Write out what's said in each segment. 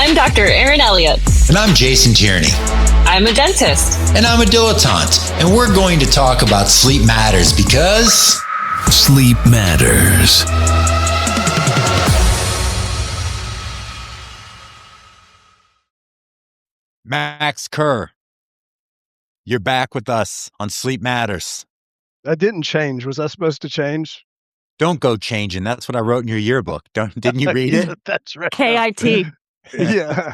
I'm Dr. Erin Elliott. And I'm Jason Tierney. I'm a dentist. And I'm a dilettante. And we're going to talk about sleep matters because sleep matters. Max Kerr, you're back with us on Sleep Matters. I didn't change. Was I supposed to change? Don't go changing. That's what I wrote in your yearbook. Didn't you read it? That's right. KIT. Yeah.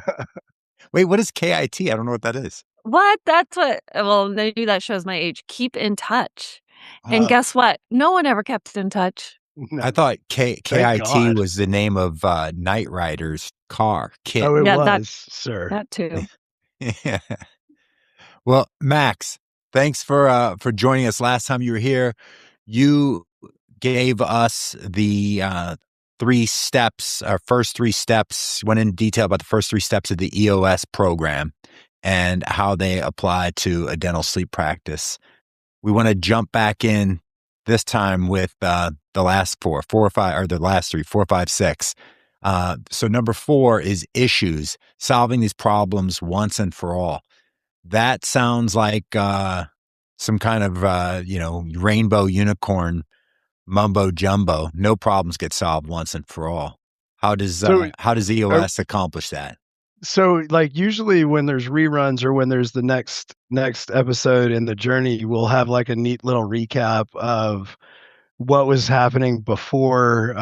Wait, what is KIT? I don't know what that is. What? That's what, well, maybe that shows my age. Keep in touch. And guess what? No one ever kept in touch. No. I thought KIT God. was the name of Knight Rider's car. Kit. Oh, it Yeah, was, sir. That too. Yeah. Well, Max, thanks for joining us. Last time you were here, you gave us the 3 steps, our first 3 steps, went in detail about the first 3 steps of the EOS program and how they apply to a dental sleep practice. We want to jump back in this time with the last 4 or 5, or the last 3, 4, 5, 6. So number 4 is issues, solving these problems once and for all. That sounds like some kind of, rainbow unicorn mumbo jumbo. No problems get solved once and for all. How does EOS accomplish that? So, like, usually when there's reruns or when there's the next episode in the journey, we'll have like a neat little recap of what was happening before,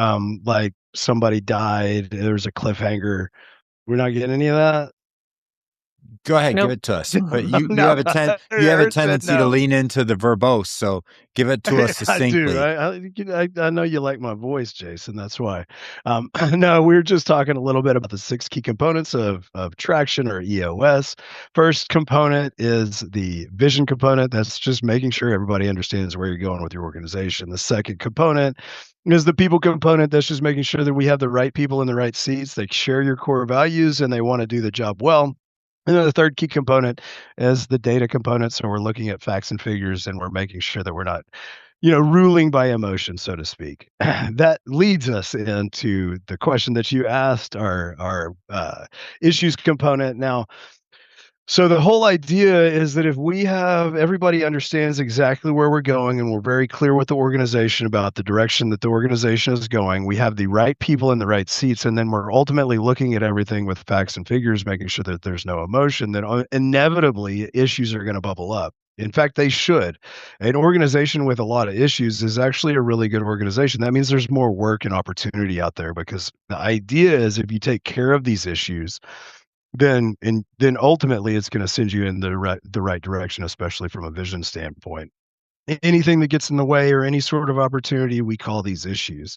like somebody died. There's a cliffhanger. We're not getting any of that. Go ahead, Nope. give it to us. But you No, have a tendency to no. lean into the verbose, so give it to us succinctly. I do. I know you like my voice, Jason. That's why. No, we were just talking a little bit about the 6 key components of traction or EOS. First component is the vision component. That's just making sure everybody understands where you're going with your organization. The second component is the people component. That's just making sure that we have the right people in the right seats. They share your core values and they want to do the job well. And then the third key component is the data component. So we're looking at facts and figures and we're making sure that we're not, ruling by emotion, so to speak. That leads us into the question that you asked, our issues component. Now, so the whole idea is that if everybody understands exactly where we're going and we're very clear with the organization about the direction that the organization is going, we have the right people in the right seats, and then we're ultimately looking at everything with facts and figures, making sure that there's no emotion, then inevitably issues are going to bubble up. In fact, they should. An organization with a lot of issues is actually a really good organization. That means there's more work and opportunity out there, because the idea is if you take care of these issues, then ultimately it's going to send you in the right direction, especially from a vision standpoint. Anything that gets in the way or any sort of opportunity, we call these issues.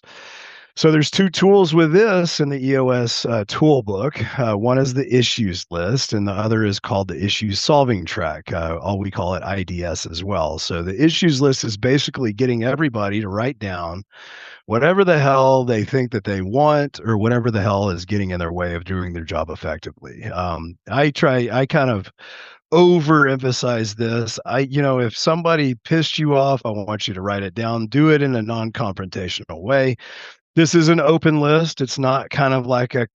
So there's 2 tools with this in the EOS toolbook. One is the issues list, and the other is called the issues solving track. We call it IDS as well. So the issues list is basically getting everybody to write down whatever the hell they think that they want, or whatever the hell is getting in their way of doing their job effectively. I kind of overemphasize this. If somebody pissed you off, I want you to write it down. Do it in a non-confrontational way. This is an open list. It's not kind of like a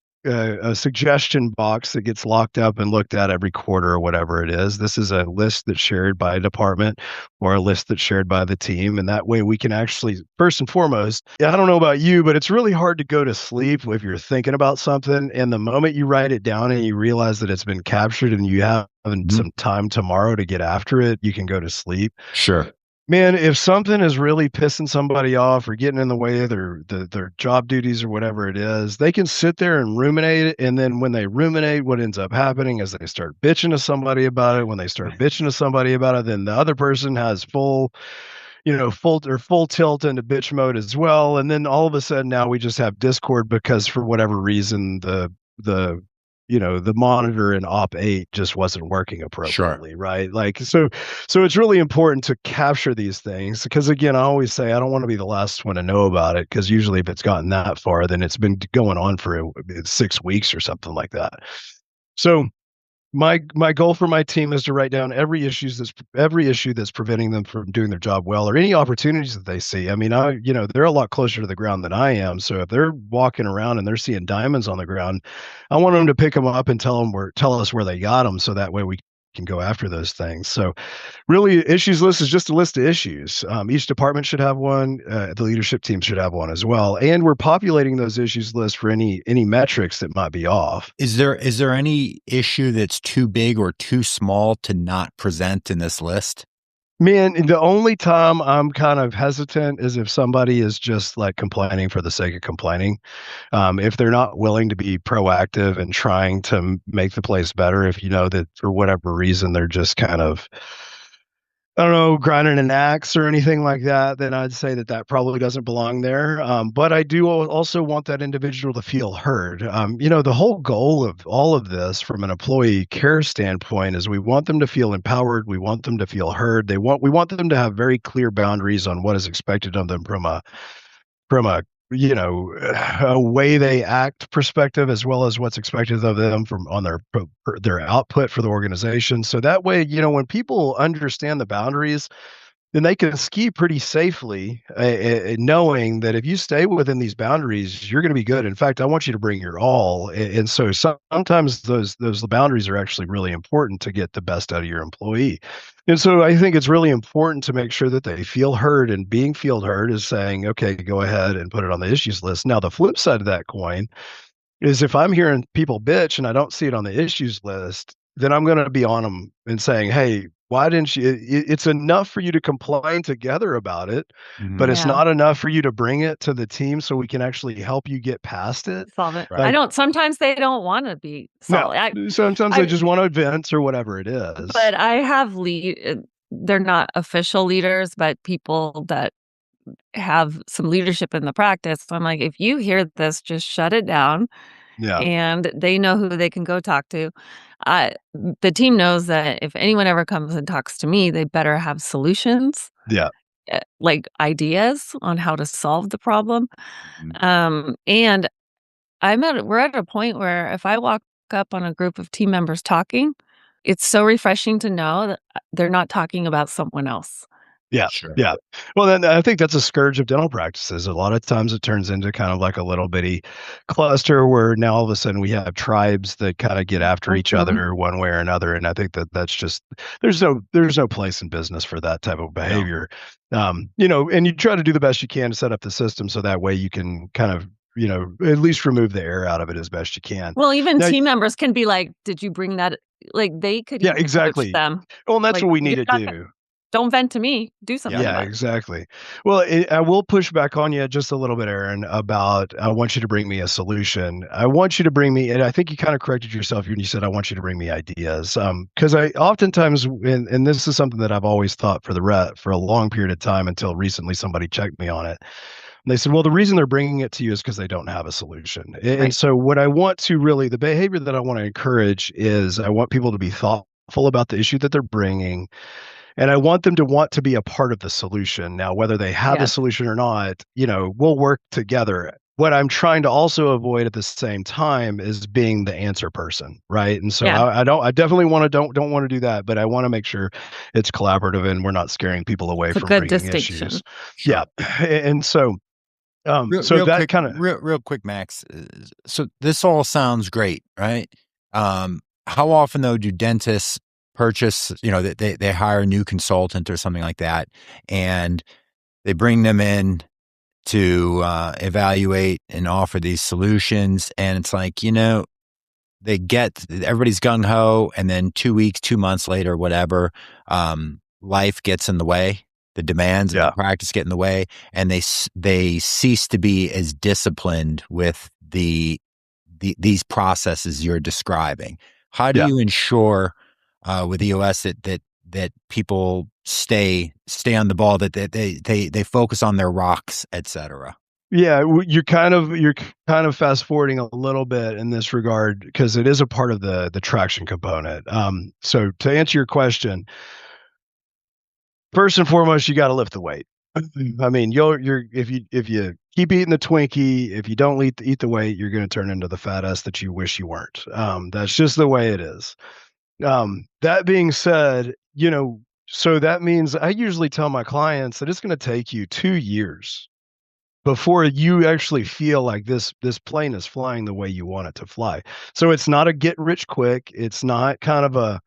suggestion box that gets locked up and looked at every quarter or whatever it is. This is a list that's shared by a department or a list that's shared by the team. And that way we can actually, first and foremost, I don't know about you, but it's really hard to go to sleep if you're thinking about something. And the moment you write it down and you realize that it's been captured and you have some time tomorrow to get after it, you can go to sleep. Sure. Man, if something is really pissing somebody off or getting in the way of their job duties or whatever it is, they can sit there and ruminate. And then when they ruminate, what ends up happening is they start bitching to somebody about it. When they start bitching to somebody about it, then the other person has full tilt into bitch mode as well. And then all of a sudden now we just have discord because for whatever reason, the monitor in op 8 just wasn't working appropriately. Sure. Right? Like, so it's really important to capture these things, because again, I always say, I don't want to be the last one to know about it, because usually if it's gotten that far, then it's been going on for 6 weeks or something like that. So My goal for my team is to write down every issue that's preventing them from doing their job well, or any opportunities that they see. I mean, they're a lot closer to the ground than I am. So if they're walking around and they're seeing diamonds on the ground, I want them to pick them up and tell us where they got them, so that way we can go after those things. So really, issues list is just a list of issues. Each department should have one. The leadership team should have one as well. And we're populating those issues lists for any metrics that might be off. Is there any issue that's too big or too small to not present in this list? Man, the only time I'm kind of hesitant is if somebody is just like complaining for the sake of complaining. If they're not willing to be proactive and trying to make the place better, if you know that for whatever reason they're just kind of, I don't know, grinding an axe or anything like that, then I'd say that probably doesn't belong there. But I do also want that individual to feel heard. The whole goal of all of this from an employee care standpoint is we want them to feel empowered. We want them to feel heard. We want them to have very clear boundaries on what is expected of them from a a way they act perspective, as well as what's expected of them from on their output for the organization. So that way, when people understand the boundaries, then they can ski pretty safely, knowing that if you stay within these boundaries, you're going to be good. In fact, I want you to bring your all. And so sometimes those boundaries are actually really important to get the best out of your employee. And so I think it's really important to make sure that they feel heard, and being feel heard is saying, okay, go ahead and put it on the issues list. Now, the flip side of that coin is if I'm hearing people bitch and I don't see it on the issues list, then I'm going to be on them and saying, hey, why didn't you? It's enough for you to complain together about it, but it's Yeah. not enough for you to bring it to the team so we can actually help you get past it. Solve it. Right. Sometimes they don't wanna be No, solved. sometimes I they just want to vent or whatever it is. But I have they're not official leaders, but people that have some leadership in the practice. So I'm like, if you hear this, just shut it down, Yeah, and they know who they can go talk to. I The team knows that if anyone ever comes and talks to me, they better have solutions, yeah, like ideas on how to solve the problem. Mhm. And we're at a point where if I walk up on a group of team members talking, it's so refreshing to know that they're not talking about someone else. yeah, Sure. yeah. Well, then I think that's a scourge of dental practices. A lot of times it turns into kind of like a little bitty cluster where now all of a sudden we have tribes that kind of get after each Mhm. other one way or another. And I think that's just there's no place in business for that type of behavior. And you try to do the best you can to set up the system so that way you can kind of at least remove the air out of it as best you can. Well, even Now, team members can be like, "Did you bring that?" Like, they could yeah, even coach exactly. them. Well, and that's Like, what we need "You're to not go do. don't vent to me. Do something Yeah, about it." exactly. Well, I will push back on you just a little bit, Aaron, about I want you to bring me a solution. I want you to bring me, and I think you kind of corrected yourself when you said I want you to bring me ideas. Because I oftentimes, and this is something that I've always thought for a long period of time until recently somebody checked me on it. And they said, well, the reason they're bringing it to you is because they don't have a solution. And Right. so, what I want to really, the behavior that I want to encourage is I want people to be thoughtful about the issue that they're bringing, and I want them to want to be a part of the solution. Now, whether they have the Yes. solution or not, we'll work together. What I'm trying to also avoid at the same time is being the answer person, right? And so Yeah. I definitely want to don't want to do that, but I want to make sure it's collaborative and we're not scaring people away It's a from good bringing distinction. issues. Sure. Yeah, and so Real, so real that quick, kind of real quick, Max. So this all sounds great, right? How often though do dentists purchase? They hire a new consultant or something like that, and they bring them in to evaluate and offer these solutions, and it's like everybody's gung ho, and then 2 weeks, 2 months later, whatever, life gets in the way. The demands of yeah. the practice get in the way, and they cease to be as disciplined with these processes you're describing. How do Yeah. you ensure with EOS that people stay on the ball, that they focus on their rocks, etc.? Yeah, you're kind of fast forwarding a little bit in this regard because it is a part of the traction component. So to answer your question, first and foremost, you got to lift the weight. I mean, you're if you keep eating the Twinkie, if you don't eat the weight, you're going to turn into the fat ass that you wish you weren't. That's just the way it is. That being said, so that means I usually tell my clients that it's going to take you 2 years before you actually feel like this plane is flying the way you want it to fly. So it's not a get rich quick. It's not kind of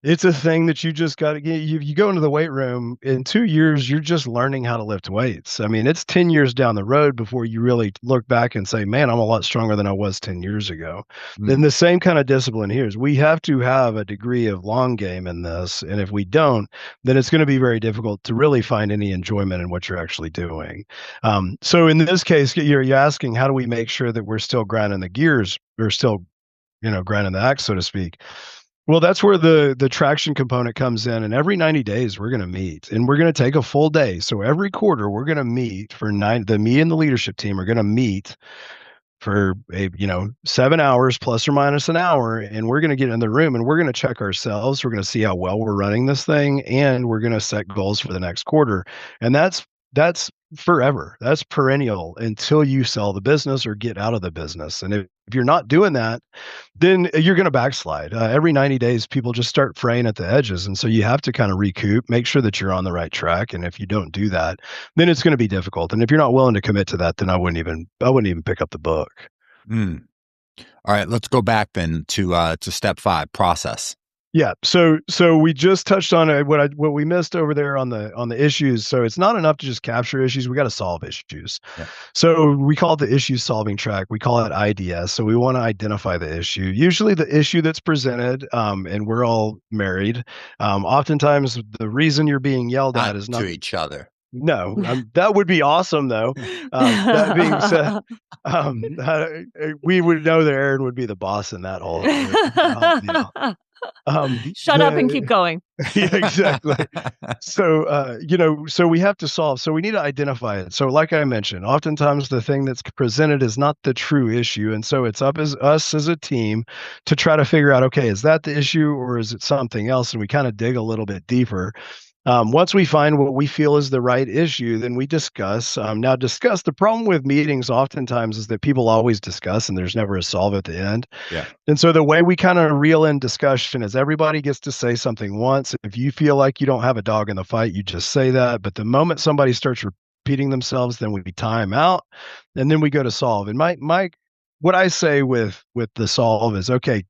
it's a thing that you just got to get. You go into the weight room in 2 years, you're just learning how to lift weights. I mean, it's 10 years down the road before you really look back and say, man, I'm a lot stronger than I was 10 years ago. Mm. And the same kind of discipline here is we have to have a degree of long game in this. And if we don't, then it's going to be very difficult to really find any enjoyment in what you're actually doing. So in this case, you're asking, how do we make sure that we're still grinding the gears or still, grinding the axe, so to speak? Well, that's where the traction component comes in, and every 90 days we're gonna meet, and we're gonna take a full day. So every quarter we're gonna meet for me and the leadership team are gonna meet for 7 hours plus or minus an hour, and we're gonna get in the room and we're gonna check ourselves. We're gonna see how well we're running this thing, and we're gonna set goals for the next quarter. And that's forever. That's perennial until you sell the business or get out of the business. And if you're not doing that, then you're going to backslide. Every 90 days, people just start fraying at the edges. And so you have to kind of recoup, make sure that you're on the right track. And if you don't do that, then it's going to be difficult. And if you're not willing to commit to that, then I wouldn't even pick up the book. Mm. All right, let's go back then to step 5, process. Yeah. So we just touched on what we missed over there on the issues. So it's not enough to just capture issues. We got to solve issues. Yeah. So we call it the issue solving track. We call it IDS. So we want to identify the issue, usually the issue that's presented. And we're all married. Oftentimes the reason you're being yelled at is not to each other. No, that would be awesome though. That being said, we would know that Aaron would be the boss in that whole deal. Shut up and keep going. Yeah, exactly. So, so we have to solve. So we need to identify it. So, like I mentioned, oftentimes the thing that's presented is not the true issue, and so it's up as us as a team to try to figure out, okay, is that the issue or is it something else? And we kind of dig a little bit deeper. Once we find what we feel is the right issue, then we discuss. Now, the problem with meetings oftentimes is that people always discuss and there's never a solve at the end. Yeah. And so the way we kind of reel in discussion is everybody gets to say something once. If you feel like you don't have a dog in the fight, you just say that. But the moment somebody starts repeating themselves, then we time out and then we go to solve. And what I say with the solve is, okay,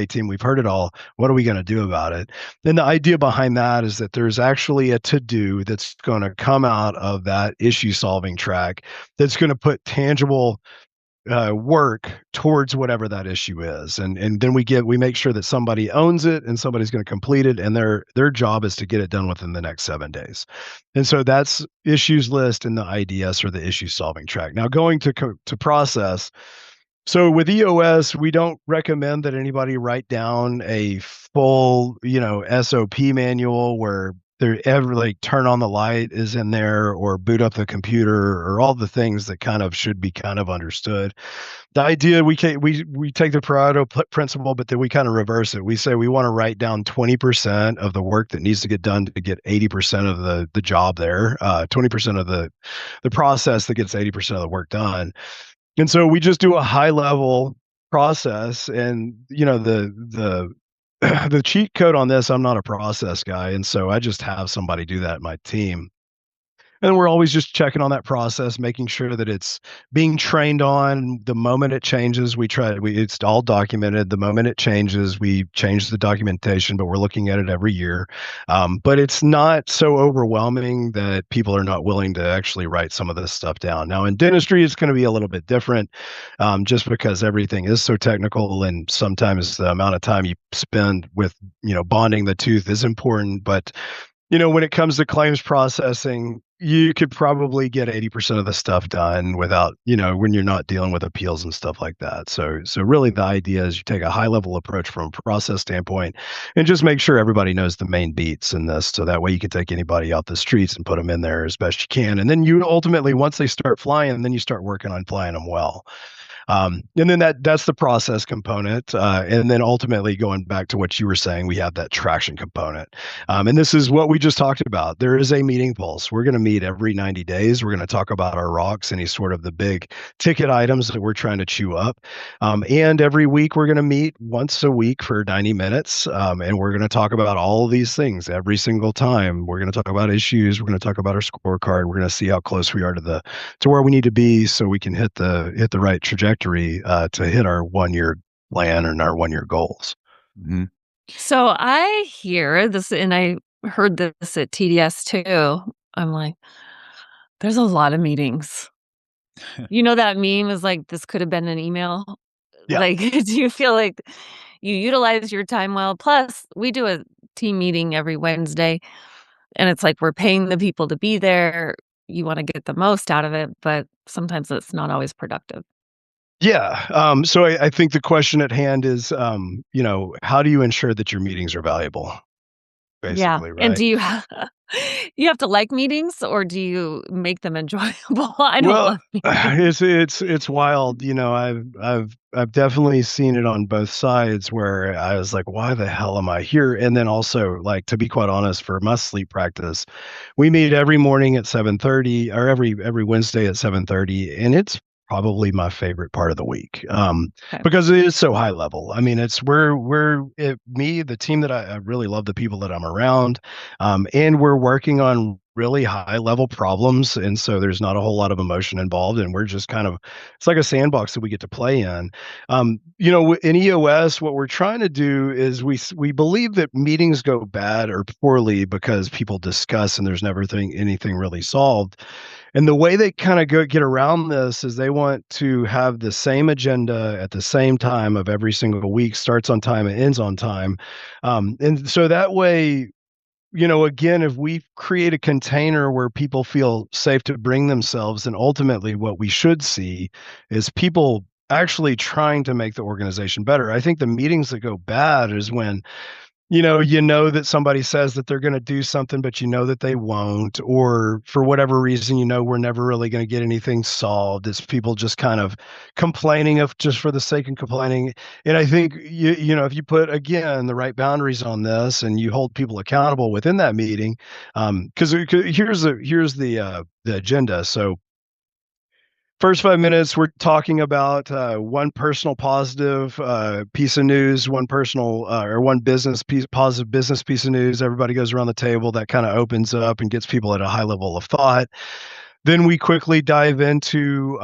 team, we've heard it all. What are we going to do about it? And the idea behind that is that there's actually a to-do that's going to come out of that issue solving track that's going to put tangible work towards whatever that issue is. And then we make sure that somebody owns it and somebody's going to complete it. And their job is to get it done within the next 7 days. And so that's issues list in the IDS or the issue solving track. Now going to process. So with EOS, we don't recommend that anybody write down a full, SOP manual where there ever like turn on the light is in there or boot up the computer or all the things that kind of should be kind of understood. The idea we take the Pareto principle, but then we kind of reverse it. We say we want to write down 20% of the work that needs to get done to get 80% of the job there, 20% of the process that gets 80% of the work done. And so we just do a high level process and the cheat code on this, I'm not a process guy. And so I just have somebody do that in my team. And we're always just checking on that process, making sure that it's being trained on. The moment it changes, it's all documented. The moment it changes, we change the documentation, but we're looking at it every year. But it's not so overwhelming that people are not willing to actually write some of this stuff down. Now in dentistry, it's going to be a little bit different, just because everything is so technical and sometimes the amount of time you spend with, bonding the tooth is important. But when it comes to claims processing, you could probably get 80% of the stuff done without, when you're not dealing with appeals and stuff like that. So really the idea is you take a high level approach from a process standpoint and just make sure everybody knows the main beats in this. So that way you can take anybody out the streets and put them in there as best you can. And then you ultimately, once they start flying, then you start working on flying them well. And then that's the process component. And then ultimately going back to what you were saying, we have that traction component. And this is what we just talked about. There is a meeting pulse. We're going to meet every 90 days. We're going to talk about our rocks, any sort of the big ticket items that we're trying to chew up. And every week we're going to meet once a week for 90 minutes. And we're going to talk about all of these things every single time. We're going to talk about issues. We're going to talk about our scorecard. We're going to see how close we are to where we need to be so we can hit the right trajectory to hit our 1-year plan and our 1-year goals. Mhm. So I hear this, and I heard this at TDS too. I'm like, there's a lot of meetings. You know, that meme is like, this could have been an email. Yeah. Like, do you feel like you utilize your time well? Plus, we do a team meeting every Wednesday, and it's like we're paying the people to be there. You want to get the most out of it, but sometimes it's not always productive. Yeah. So I think the question at hand is, how do you ensure that your meetings are valuable? Yeah. Basically, And right? do you you have to like meetings, or do you make them enjoyable? I don't Well, love meetings. it's wild. I've definitely seen it on both sides where I was like, why the hell am I here? And then also, like, to be quite honest, for my sleep practice, we meet every morning at 7:30 or every Wednesday at 7:30, and it's probably my favorite part of the week. Okay. Because it is so high level. I mean, it's me, the team that I really love the people that I'm around, and we're working on really high level problems, and so there's not a whole lot of emotion involved, and we're just kind of it's like a sandbox that we get to play in. In EOS, what we're trying to do is we believe that meetings go bad or poorly because people discuss and there's never anything really solved. And the way they kind of get around this is they want to have the same agenda at the same time of every single week, starts on time and ends on time. And so that way, again, if we create a container where people feel safe to bring themselves, and ultimately what we should see is people actually trying to make the organization better. I think the meetings that go bad is when that somebody says that they're going to do something, but that they won't, or for whatever reason, we're never really going to get anything solved. It's people just kind of complaining of just for the sake of complaining. And I think, if you put, again, the right boundaries on this and you hold people accountable within that meeting, because here's the agenda. So first 5 minutes, we're talking about one personal positive piece of news, one personal or one positive business piece of news. Everybody goes around the table. That kind of opens up and gets people at a high level of thought. Then we quickly dive into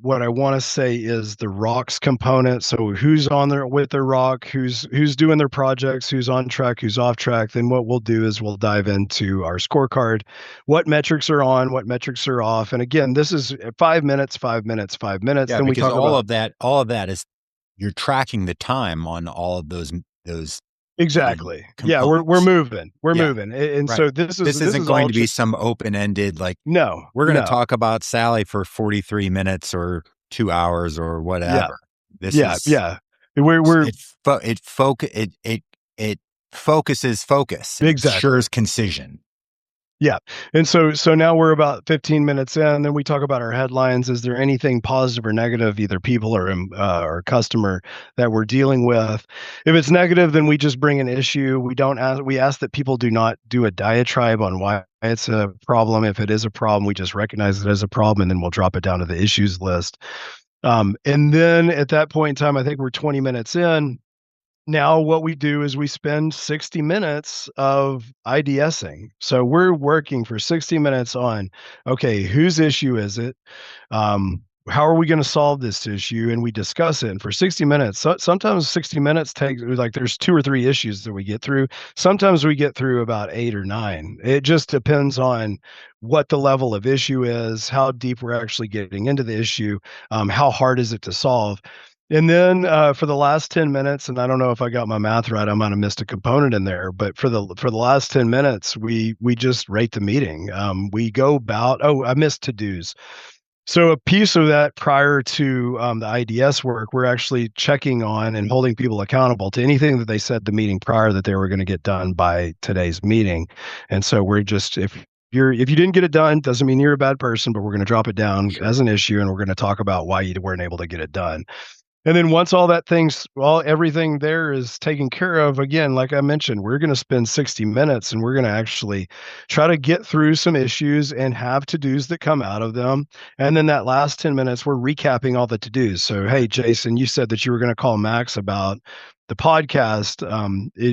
what I want to say is the rocks component. So who's on there with their rock, who's doing their projects, who's on track, who's off track. Then what we'll do is we'll dive into our scorecard, what metrics are on, what metrics are off. And again, this is 5 minutes, 5 minutes, 5 minutes. Yeah, Then we because talk all about of that is you're tracking the time on all of those exactly. Yeah, we're components. moving. Yeah, Moving. And right. so this isn't is going all to be just some open-ended like no, we're going to no. talk about Sally for 43 minutes or 2 hours or Yeah. whatever. This Yeah, is yeah. We're it focuses focus. It exactly. ensures concision. Yeah. And so now we're about 15 minutes in, then we talk about our headlines. Is there anything positive or negative, either people or customer that we're dealing with? If it's negative, then we just bring an issue. We ask that people do not do a diatribe on why it's a problem. If it is a problem, we just recognize it as a problem, and then we'll drop it down to the issues list. And then at that point in time, I think we're 20 minutes in. Now what we do is we spend 60 minutes of IDSing. So we're working for 60 minutes on, okay, whose issue is it? How are we going to solve this issue? And we discuss it. And for 60 minutes, sometimes 60 minutes takes, like, there's 2 or 3 issues that we get through. Sometimes we get through about 8 or 9. It just depends on what the level of issue is, how deep we're actually getting into the issue, how hard is it to solve. And then for the last 10 minutes, and I don't know if I got my math right, I might have missed a component in there, but for the last 10 minutes, we just rate the meeting. We go about, I missed to-dos. So a piece of that prior to the IDS work, we're actually checking on and holding people accountable to anything that they said the meeting prior that they were going to get done by today's meeting. And so we're just, if if you didn't get it done, doesn't mean you're a bad person, but we're going to drop it down Sure. as an issue, and we're going to talk about why you weren't able to get it done. And then once everything there is taken care of, again, like I mentioned, we're going to spend 60 minutes and we're going to actually try to get through some issues and have to-dos that come out of them. And then that last 10 minutes, we're recapping all the to-dos. So, hey, Jason, you said that you were going to call Max about the podcast,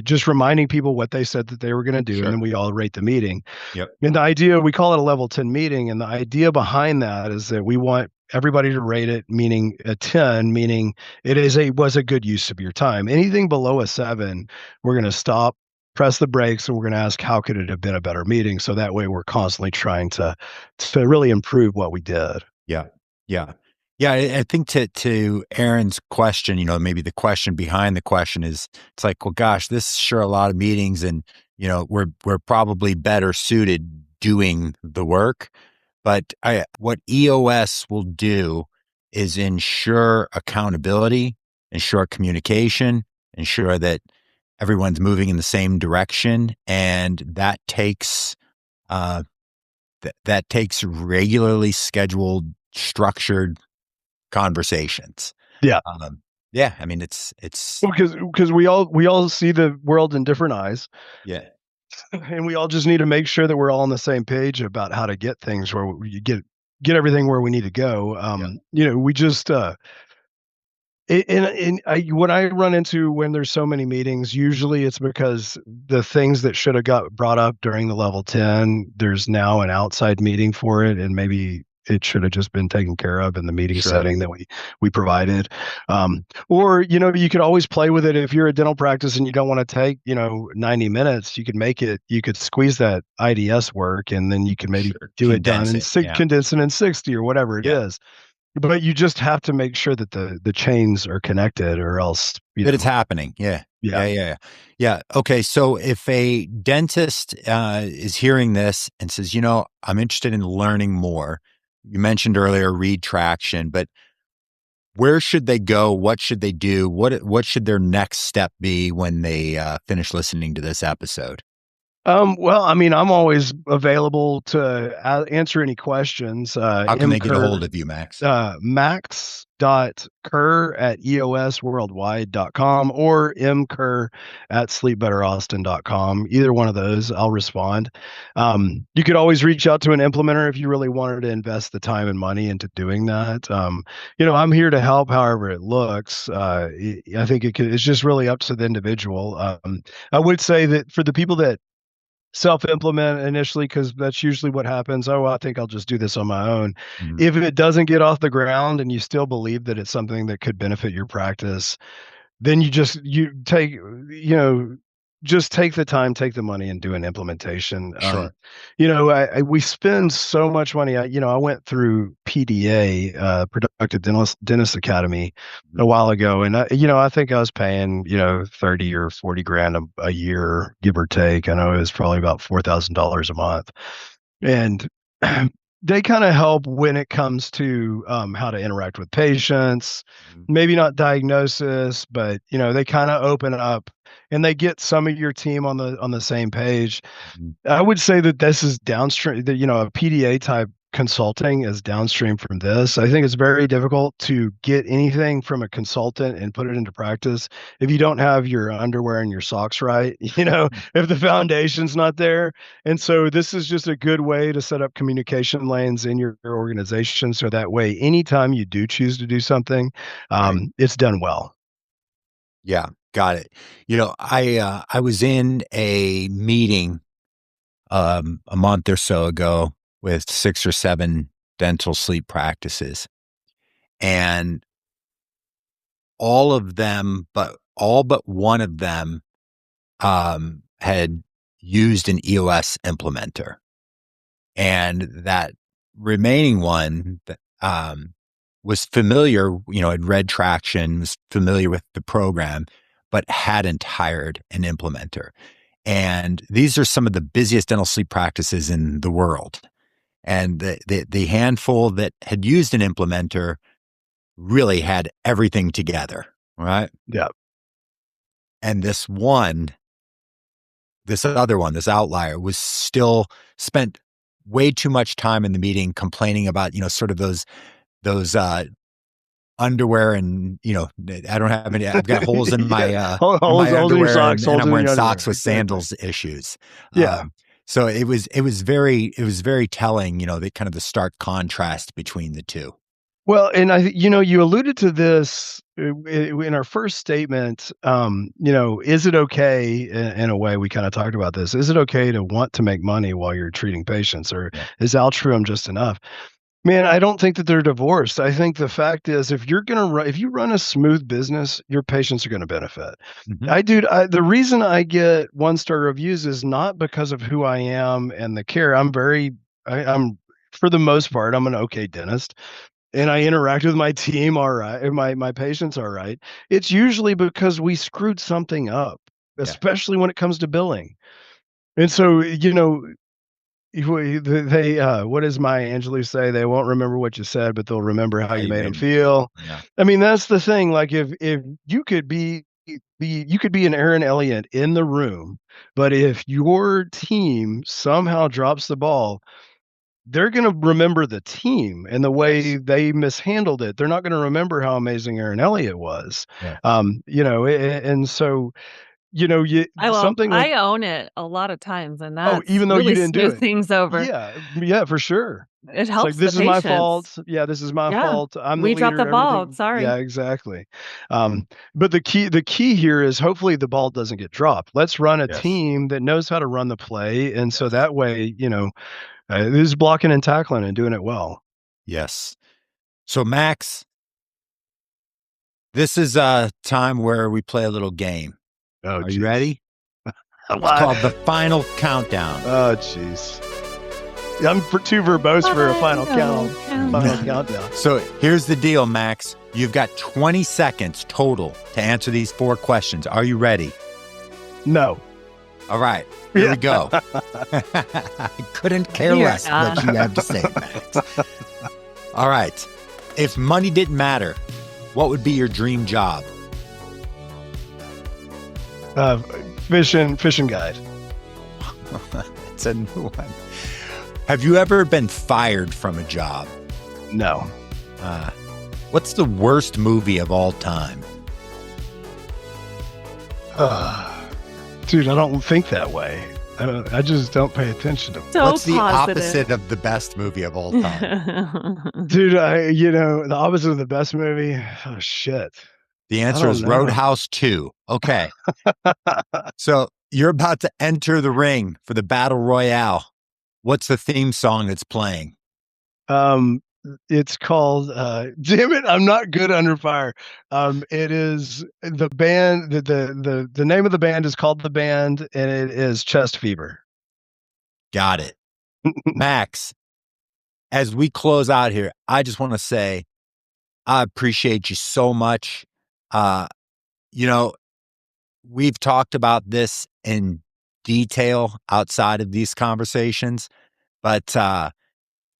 just reminding people what they said that they were going to do. Sure. And then we all rate the meeting. Yep. And the idea, we call it a level 10 meeting. And the idea behind that is that we want everybody to rate it, meaning a 10, meaning was a good use of your time. Anything below a 7, we're going to stop, press the brakes, and we're going to ask, how could it have been a better meeting? So that way we're constantly trying to really improve what we did. Yeah. Yeah. Yeah. I think to Aaron's question, maybe the question behind the question is, it's like, well, gosh, this is sure a lot of meetings, and, we're probably better suited doing the work. But what EOS will do is ensure accountability, ensure communication, ensure that everyone's moving in the same direction, and that takes that takes regularly scheduled, structured conversations. Yeah. Yeah. I mean, it's because we all see the world in different eyes. Yeah. And we all just need to make sure that we're all on the same page about how to get things where you get everything where we need to go. We just what I run into when there's so many meetings, usually it's because the things that should have got brought up during the level 10, there's now an outside meeting for it, and maybe it should have just been taken care of in the meeting Sure. setting that we provided. Or, you could always play with it. If you're a dental practice and you don't want to take, 90 minutes, you could squeeze that IDS work, and then you can maybe Sure. do it done in Yeah. condense it in 60 or whatever it is. But you just have to make sure that the chains are connected, or else it's happening. Yeah. Yeah. Okay. So if a dentist is hearing this and says, I'm interested in learning more, you mentioned earlier read traction, but where should they go? What should they do? What should their next step be when they finish listening to this episode? Well, I mean, I'm always available to answer any questions. How can they get a hold of you, Max? max.kerr@eosworldwide.com or mkerr@sleepbetteraustin.com. Either one of those, I'll respond. You could always reach out to an implementer if you really wanted to invest the time and money into doing that. I'm here to help however it looks. I think it's just really up to the individual. I would say that for the people that self-implement initially, because that's usually what happens. Oh, I think I'll just do this on my own. Mhm. If it doesn't get off the ground and you still believe that it's something that could benefit your practice, then just take the time, take the money, and do an implementation. Sure. We spend so much money. I went through PDA, Productive Dentist Academy, a while ago, and I think I was paying 30 or 40 grand a year, give or take. I know it was probably about $4,000 a month, and they kind of help when it comes to how to interact with patients. Maybe not diagnosis, but they kind of open up and they get some of your team on the same page. I would say that this is downstream. That a PDA type consulting is downstream from this. I think it's very difficult to get anything from a consultant and put it into practice if you don't have your underwear and your socks right, if the foundation's not there. And so this is just a good way to set up communication lanes in your organization. So that way, anytime you do choose to do something, it's done well. Yeah, got it. I was in a meeting a month or so ago with 6 or 7 dental sleep practices, and all but one of them had used an EOS implementer, and that remaining one was familiar, had read traction, was familiar with the program, but hadn't hired an implementer. And these are some of the busiest dental sleep practices in the world. And the handful that had used an implementer really had everything together, right? Yeah. And this other one, this outlier, was still spent way too much time in the meeting complaining about, sort of those underwear and, I don't have any, I've got holes in my, Holes in my in your underwear socks, and holes I'm in wearing your socks underwear. with Exactly. sandals issues. Yeah. So it was very telling, the kind of the stark contrast between the two. Well, and you alluded to this in our first statement. Is it okay? In a way, we kind of talked about this. Is it okay to want to make money while you're treating patients, or is altruism just enough? Man, I don't think that they're divorced. I think the fact is, if you run a smooth business, your patients are going to benefit. Mhm. The reason I get 1-star reviews is not because of who I am and the care. I'm for the most part, I'm an okay dentist. And I interact with my team all right, and my patients all right. It's usually because we screwed something up, Yeah. especially when it comes to billing. And so, what does Maya Angelou say? They won't remember what you said, but they'll remember how you made them feel. Yeah. I mean, that's the thing. Like if you could you could be an Aaron Elliott in the room, but if your team somehow drops the ball, they're gonna remember the team and the way they mishandled it. They're not gonna remember how amazing Aaron Elliott was. Yeah. And so, you I won't. something like I own it a lot of times, and oh, that's even though you really didn't do smooth it. things over. Yeah, for sure. It It's like, helps the "This is my patients. fault. Yeah, this is my Yeah. fault. I'm the We dropped the leader, ball. everything." Sorry. Yeah, exactly. But the key here is hopefully the ball doesn't get dropped. Let's run a Yes. team that knows how to run the play, and so that way, this is blocking and tackling and doing it well. Yes. So Max, this is a time where we play a little game. Oh, Are you ready? It's Why? called the final countdown. Oh, jeez. I'm too verbose for a final countdown. So here's the deal, Max. You've got 20 seconds total to answer these 4 questions. Are you ready? No. All right, here we go. I couldn't care You're less what you have to say, Max. All right. If money didn't matter, what would be your dream job? Fishing guide. It's a new one. Have you ever been fired from a job? No. What's the worst movie of all time? Dude, I don't think that way. I just don't pay attention to it. So What's the positive. opposite of the best movie of all time? Dude, the opposite of the best movie. Oh, shit. The answer is don't know. Roadhouse 2. Okay. So you're about to enter the ring for the Battle Royale. What's the theme song that's playing? It's called, damn it, I'm not good under fire. It is the band, the name of the band is called The Band, and it is Chest Fever. Got it. Max, as we close out here, I just want to say I appreciate you so much. We've talked about this in detail outside of these conversations, but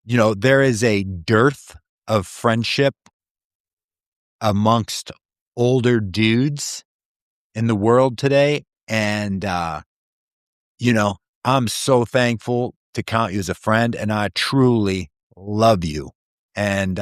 there is a dearth of friendship amongst older dudes in the world today. And, I'm so thankful to count you as a friend, and I truly love you. And,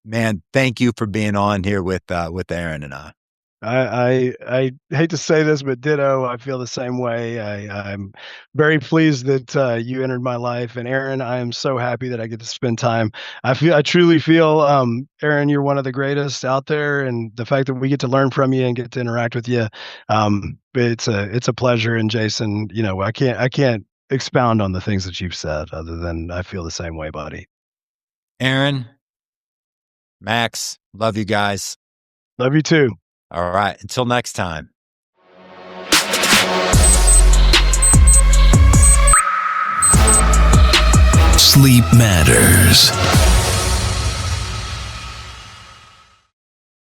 man, thank you for being on here with Aaron and I. I hate to say this, but ditto. I feel the same way. I'm very pleased that you entered my life, and Aaron, I am so happy that I get to spend time. I truly feel, Aaron, you're one of the greatest out there, and the fact that we get to learn from you and get to interact with you, it's a pleasure. And Jason, I can't expound on the things that you've said, other than I feel the same way, buddy. Aaron, Max, love you guys. Love you too. All right. Until next time. Sleep matters.